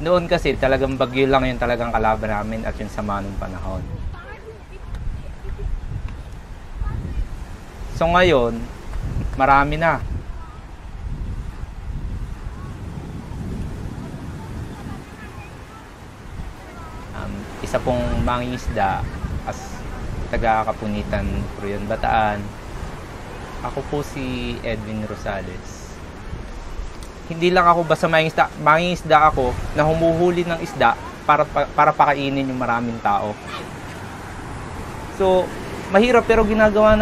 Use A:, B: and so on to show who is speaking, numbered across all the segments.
A: Noon kasi talagang bagyo lang yung talagang kalaban namin at yung sama ng panahon. So ngayon, marami na. Isa pong mangingisda as taga-Kapunitan, Puryon, Bataan. Ako po si Edwin Rosales. Hindi lang ako basta mangingisda ako na humuhuli ng isda para pakainin yung maraming tao. So, mahirap pero ginagawa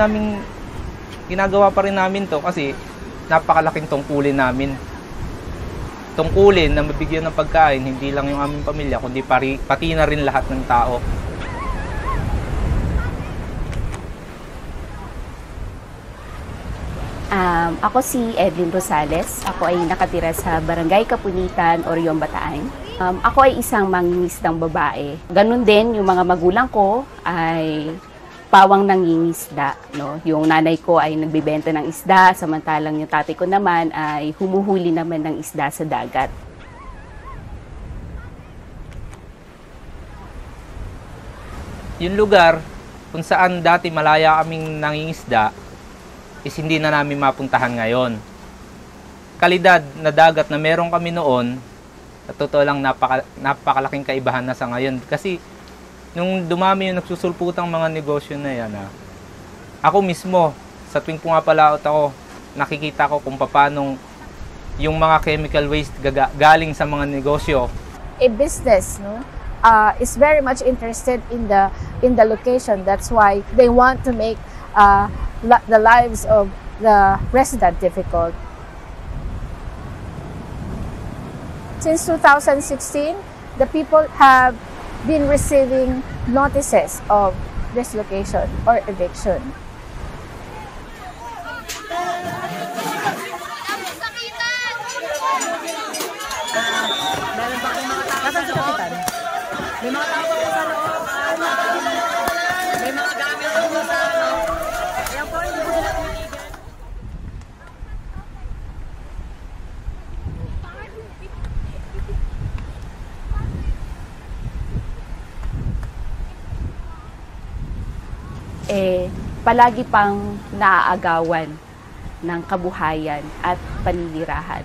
A: pa rin namin to kasi napakalaking tungkulin namin. Tungkulin na mabigyan ng pagkain, hindi lang yung aming pamilya, kundi pati na rin lahat ng tao.
B: Ako si Edwin Rosales. Ako ay nakatira sa Barangay Kapunitan, Orion, Bataan. Ako ay isang mangingisdang babae. Ganun din, yung mga magulang ko ay pawang nangingisda. No? Yung nanay ko ay nagbibenta ng isda, samantalang yung tatay ko naman ay humuhuli naman ng isda sa dagat.
A: Yung lugar kung saan dati malaya kaming nangingisda is hindi na namin mapuntahan ngayon. Kalidad na dagat na meron kami noon, sa totoo lang napakalaking kaibahan na sa ngayon. Kasi nung dumami yung nagsusulputang mga negosyo na yan, ako mismo, sa tuwing pumapalaot ako, nakikita ko kung paano yung mga chemical waste galing sa mga negosyo.
C: A business, no, is very much interested in the location. That's why they want to make the lives of the resident difficult. Since 2016, the people have been receiving notices of dislocation or eviction.
D: May mga tao po sa loob. May mga gamit po sa loob. Ayan po, hindi po sila tumitigil.
B: Palagi pang naaagawan ng kabuhayan at paninirahan.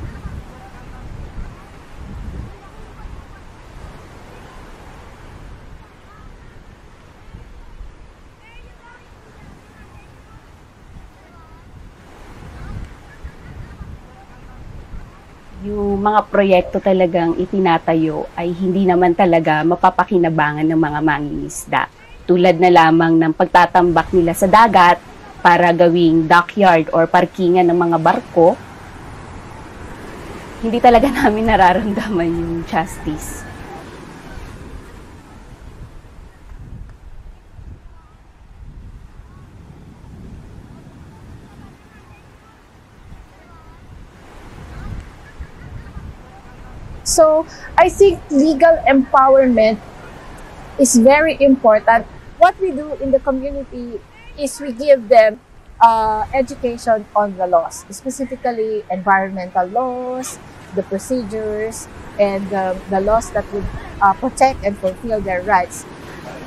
B: Yung mga proyekto talagang itinatayo ay hindi naman talaga mapapakinabangan ng mga mangingisda. Tulad na lamang ng pagtatambak nila sa dagat para gawing dockyard or parkingan ng mga barko, hindi talaga namin nararamdaman yung justice.
C: So, I think legal empowerment is very important. What we do in the community is we give them education on the laws, specifically environmental laws, the procedures, and the laws that would protect and fulfill their rights.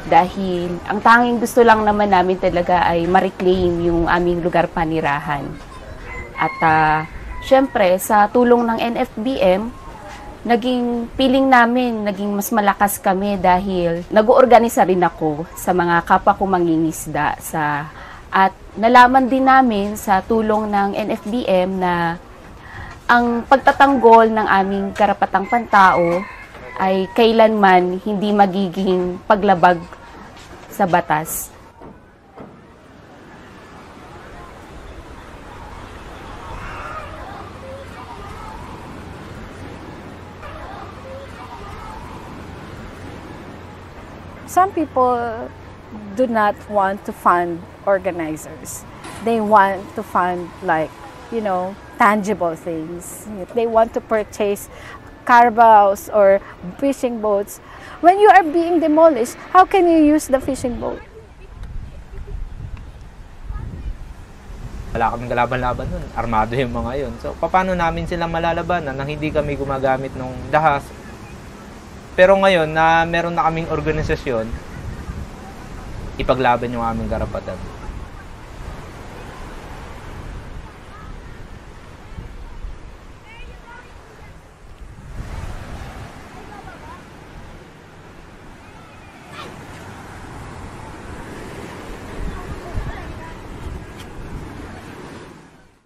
B: Dahil ang tanging gusto lang naman namin talaga ay ma-reclaim yung aming lugar panirahan. At syempre, sa tulong ng NFBM, naging piling namin, naging mas malakas kami dahil nag-oorganisa rin ako sa mga kapwa ko mangingisda at nalaman din namin sa tulong ng NFBM na ang pagtatanggol ng aming karapatang pantao ay kailanman hindi magiging paglabag sa batas.
C: Some people do not want to fund organizers. They want to fund tangible things. They want to purchase carabaos or fishing boats. When you are being demolished, how can you use the fishing boat?
A: Wala kaming kalaban-laban nun. Armado yung mga yun. So, paano namin sila malalabanan nang hindi kami gumagamit ng dahas Pero ngayon na meron na kaming organisasyon, ipaglaban yung aming karapatan.